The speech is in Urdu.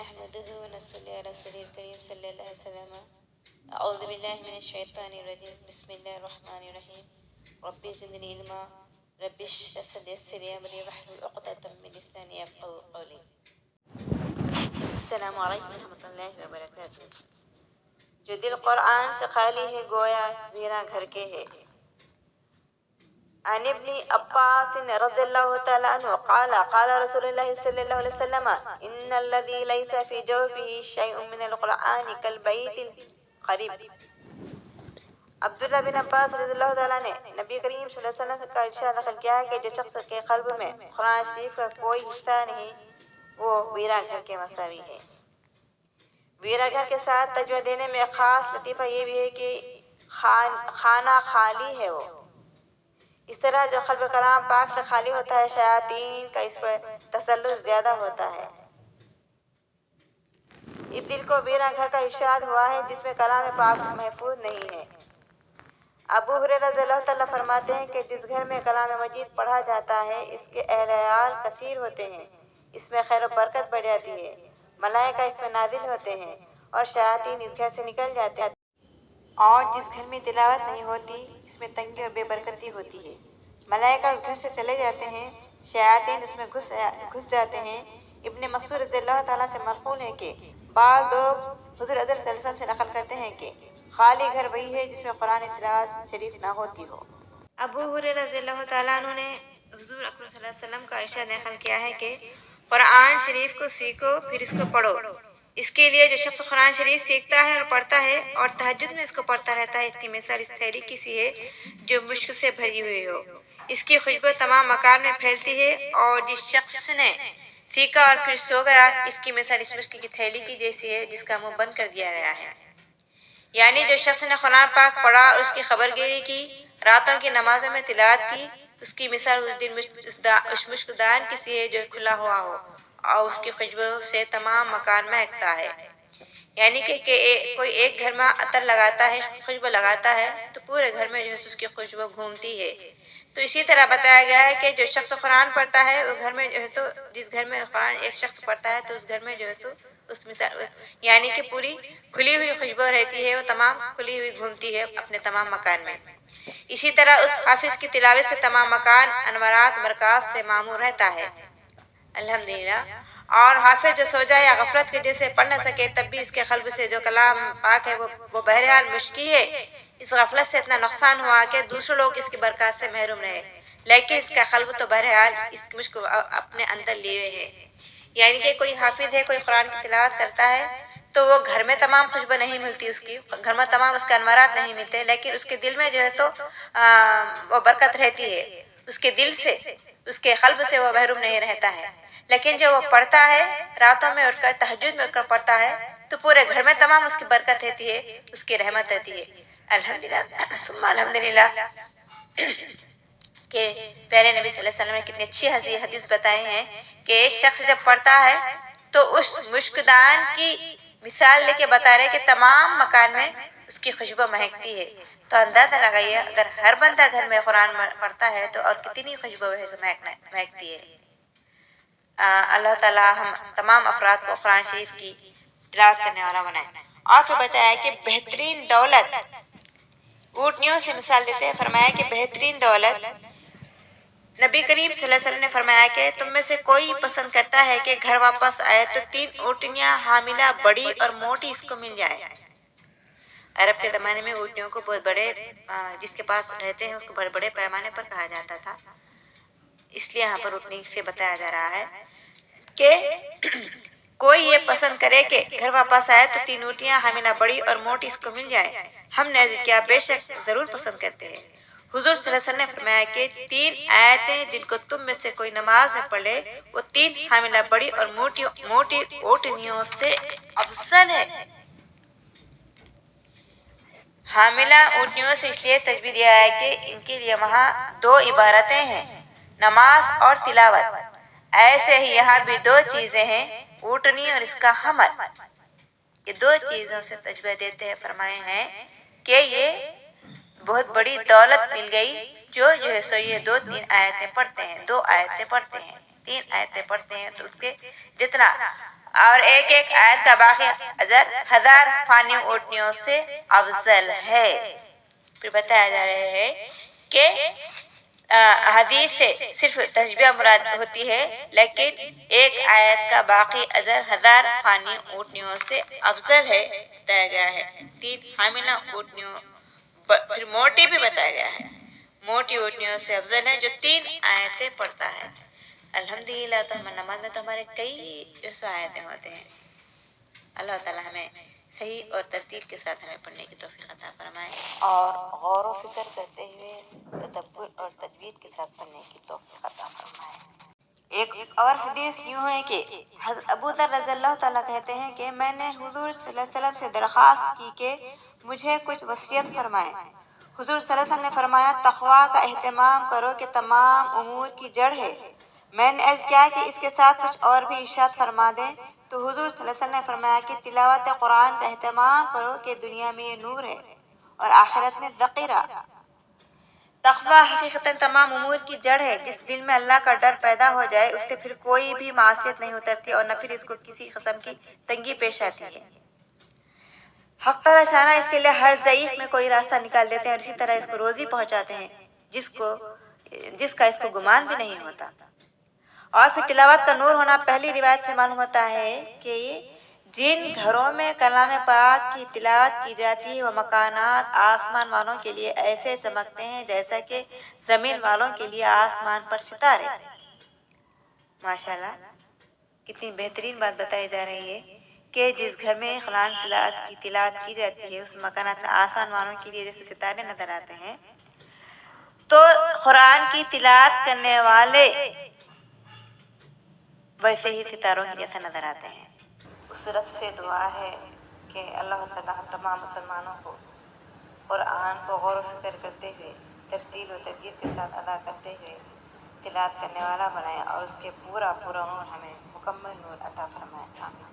نحمده ونصلي على رسوله الكريم صلى الله عليه وسلم. أعوذ بالله من الشيطان الرجيم. بسم الله الرحمن الرحيم. ربي زدني علما ربي اشرح صدري ويسر لي أمري واحلل عقدة من لساني يفقهوا قولي. السلام علیکم ورحمۃ اللہ وبرکاتہ. جو دل قرآن سے خالی ہے گویا ویرا گھر کے ہے. عن ابن عباس رضی اللہ تعالی عنہ قال قال رسول اللہ صلی اللہ علیہ وسلم ان الذي ليس في جوفه شيء من القرآن كالبيت الخريب. عبداللہ بن عباس رضی اللہ تعالیٰ نے نبی کریم صلی اللہ علیہ وسلم کا ارشاد نقل کیا ہے کہ جو شخص کے قلب میں قرآن شریف کا کوئی حصہ نہیں وہ ویرا گھر کے مساوی ہے. ویرا گھر کے ساتھ تجویز دینے میں خاص لطیفہ یہ بھی ہے کہ خانہ خالی ہے. وہ اس طرح جو قلب کلام پاک سے خالی ہوتا ہے شیاطین کا اس پر تسلط زیادہ ہوتا ہے. اس دل کو ویرا گھر کا ارشاد ہوا ہے جس میں کلام پاک محفوظ نہیں ہے. ابو ہریرہ رضی اللہ تعالیٰ فرماتے ہیں کہ جس گھر میں کلام مجید پڑھا جاتا ہے اس کے اہل عیال کثیر ہوتے ہیں، اس میں خیر و برکت بڑھ جاتی ہے، ملائکہ اس میں نازل ہوتے ہیں اور شیاطین اس گھر سے نکل جاتے ہیں. اور جس گھر میں تلاوت نہیں ہوتی اس میں تنگی اور بے برکتی ہوتی ہے، ملائکہ اس گھر سے چلے جاتے ہیں، شیاطین اس میں گھس جاتے ہیں. ابن مسعود رضی اللہ تعالیٰ سے منقول ہے کہ بعض لوگ حضور اکرم صلی اللہ علیہ وسلم سے نقل کرتے ہیں کہ خالی گھر وہی ہے جس میں قرآن تلاوت شریف نہ ہوتی ہو. ابو ہریرہ رضی اللہ تعالیٰ عنہ نے حضور اکرم صلی اللہ علیہ وسلم کا ارشاد نقل کیا ہے کہ قرآن شریف کو سیکھو پھر اس کو پڑھو. اس کے لیے جو شخص قرآن شریف سیکھتا ہے اور پڑھتا ہے اور تہجد میں اس کو پڑھتا رہتا ہے، اس کی مثال اس تھیلی کی سی ہے جو مشک سے بھری ہوئی ہو. اس کی خوشبو تمام مکان میں پھیلتی ہے. اور جس شخص نے سیکھا اور پھر سو گیا اس کی مثال اس مشک کی تھیلی کی جیسی ہے جس کا منہ بند کر دیا گیا ہے. یعنی جو شخص نے قرآن پاک پڑھا اور اس کی خبر گیری کی، راتوں کی نمازوں میں تلاوت کی، اس کی مثال اس دن اس مشک دان کی سی ہے جو کھلا ہوا ہو اور اس کی خوشبو سے تمام مکان مہکتا ہے. یعنی کہ کوئی ایک گھر میں عطر لگاتا ہے، خوشبو لگاتا ہے تو پورے گھر میں جو ہے اس کی خوشبو گھومتی ہے. تو اسی طرح بتایا گیا ہے کہ جو شخص قرآن پڑھتا ہے وہ گھر میں جو ہے تو جس گھر میں قرآن ایک شخص پڑھتا ہے تو اس گھر میں جو ہے تو اس میں یعنی کہ پوری کھلی ہوئی خوشبو رہتی ہے، وہ تمام کھلی ہوئی گھومتی ہے اپنے تمام مکان میں. اسی طرح اس حافظ کی تلاوت سے تمام مکان انوارات برکات سے معمور رہتا ہے. الحمدللہ. اور حافظ جو سو جائے یا غفلت کے جیسے پڑھ نہ سکے تب بھی اس کے قلب سے جو کلام پاک ہے وہ بہرحال مشکی ہے. اس غفلت سے اتنا نقصان ہوا کہ دوسرے لوگ اس کی برکات سے محروم رہے، لیکن اس کا قلب تو بہرحال اس مشک کو اپنے اندر لیے ہے. یعنی کہ کوئی حافظ ہے، کوئی قرآن کی تلاوت کرتا ہے تو وہ گھر میں تمام خوشبو نہیں ملتی، اس کی گھر میں تمام اس کے انوارات نہیں ملتے، لیکن اس کے دل میں جو ہے تو وہ برکت رہتی ہے. اس کے دل سے اس کے قلب سے وہ محروم نہیں رہتا ہے. لیکن جو وہ پڑھتا ہے راتوں میں اٹھ کر تہجد میں اٹھ کر پڑھتا ہے تو پورے گھر میں تمام اس کی برکت رہتی ہے، اس کی رحمت رہتی ہے. الحمدللہ ثم الحمدللہ کہ پیارے نبی صلی اللہ علیہ وسلم نے کتنی اچھی حدیث بتائے ہیں کہ ایک شخص جب پڑھتا ہے تو اس مشکدان کی مثال لے کے بتا رہے کہ تمام مکان میں اس کی خوشبو مہکتی ہے. تو اندازہ لگائیے اگر ہر بندہ گھر میں قرآن پڑھتا ہے تو اور کتنی خوشبو ہے مہکتی ہے. اللہ تعالیٰ ہم تمام افراد کو قرآن شریف کی تلاوت کرنے والا بنائے. اور پھر بتایا کہ بہترین دولت اونٹنیوں سے مثال دیتے ہیں. فرمایا کہ بہترین دولت نبی کریم صلی اللہ علیہ وسلم نے فرمایا کہ تم میں سے کوئی پسند کرتا ہے کہ گھر واپس آئے تو 3 اونٹنیاں حاملہ بڑی اور موٹی اس کو مل جائے. عرب کے زمانے میں اونٹنیوں کو بہت بڑے جس کے پاس رہتے ہیں اس کو بڑے بڑے پیمانے پر کہا جاتا تھا، اس لیے یہاں پر اونٹنی سے بتایا جا رہا ہے کہ کوئی یہ پسند کرے کہ گھر واپس آئے تو 3 اونٹنیاں حاملہ بڑی اور موٹی اس کو مل جائے. ہم نے عرض کیا بے شک ضرور پسند کرتے ہیں. حضور صلی اللہ علیہ وسلم نے فرمایا کہ 3 آیتیں جن کو تم میں سے کوئی نماز میں پڑھ لے وہ 3 حاملہ بڑی اور موٹی اونٹنیوں سے افضل ہے. حاملہ اونٹنیوں سے اس لیے تشبیہ دیا ہے کہ ان کے لیے وہاں 2 عبارتیں ہیں، نماز اور تلاوت. ایسے ہی یہاں بھی 2 چیزیں ہیں، اونٹنی اور اس کا حمل. یہ 2 چیزوں سے تشبیہ دیتے ہیں، فرمائے ہیں کہ یہ بہت بڑی دولت مل گئی جو ہے سو یہ 2-3 آیتیں پڑھتے ہیں، 2 آیتیں پڑھتے ہیں، 3 آیتیں پڑھتے ہیں تو اس کے جتنا اور ایک ایک آیت کا باقی اجر 1000 فانی اونٹنیوں سے افضل ہے۔ پھر بتایا جا رہا ہے کہ حدیث سے صرف تشبیہ مراد ہوتی ہے، لیکن ایک آیت کا باقی اجر 1000 فانی اونٹنیوں سے افضل ہے بتایا گیا ہے۔ 3 حاملہ اونٹنیوں، پھر موٹی بھی بتایا گیا ہے، موٹی اونٹنیوں سے افضل ہے جو 3 آیتیں پڑھتا ہے۔ الحمدللہ تو ہمیں نماز میں تو ہمارے کئی آیتیں ہوتے ہیں۔ اللہ تعالی ہمیں صحیح اور ترتیب کے ساتھ ہمیں پڑھنے کی توفیق عطا فرمائے اور غور و فکر کرتے ہوئے تدبر اور تجوید کے ساتھ پڑھنے کی توفیق عطا فرمائے۔ ایک اور حدیث یوں ہے کہ حضرت ابو ذر رضی اللہ تعالیٰ کہتے ہیں کہ میں نے حضور صلی اللہ علیہ وسلم سے درخواست کی کہ مجھے کچھ وصیت فرمائیں۔ حضور صلی اللہ علیہ وسلم نے فرمایا تقویٰ کا اہتمام کرو کہ تمام امور کی جڑ ہے۔ میں نے عرض کیا کہ اس کے ساتھ کچھ اور بھی ارشاد فرما دیں، تو حضور صلی اللہ علیہ وسلم نے فرمایا کہ تلاوت قرآن کا اہتمام کرو کہ دنیا میں یہ نور ہے اور آخرت میں ذخیرہ۔ تقویٰ حقیقتاً تمام امور کی جڑ ہے۔ جس دل میں اللہ کا ڈر پیدا ہو جائے اس سے پھر کوئی بھی معصیت نہیں اترتی اور نہ پھر اس کو کسی قسم کی تنگی پیش آتی ہے۔ حق تعالیٰ شانہ اس کے لیے ہر ضعیف میں کوئی راستہ نکال دیتے ہیں اور اسی طرح اس کو روزی پہنچاتے ہیں جس کا اس کو گمان بھی نہیں ہوتا۔ اور پھر تلاوت کا نور ہونا پہلی روایت سے معلوم ہوتا ہے کہ جن گھروں میں کلام پاک کی تلاوت کی جاتی ہے وہ مکانات آسمان والوں کے لیے ایسے چمکتے ہیں جیسا کہ زمین والوں کے لیے آسمان پر ستارے۔ ماشاءاللہ کتنی بہترین بات بتائی جا رہی ہے کہ جس گھر میں قرآن کی تلاوت کی جاتی ہے اس مکانات میں آسمان والوں کے لیے جیسے ستارے نظر آتے ہیں، تو قرآن کی تلاوت کرنے والے ویسے ہی ستاروں کے جیسا نظر آتے ہیں۔ اس رب سے دعا ہے کہ اللہ تعالیٰ ہم تمام مسلمانوں کو قرآن کو غور و فکر کرتے ہوئے ترتیل و تجوید کے ساتھ ادا کرتے ہوئے تلاوت کرنے والا بنائے اور اس کے پورا نور ہمیں مکمل نور عطا فرمائے۔ آمین۔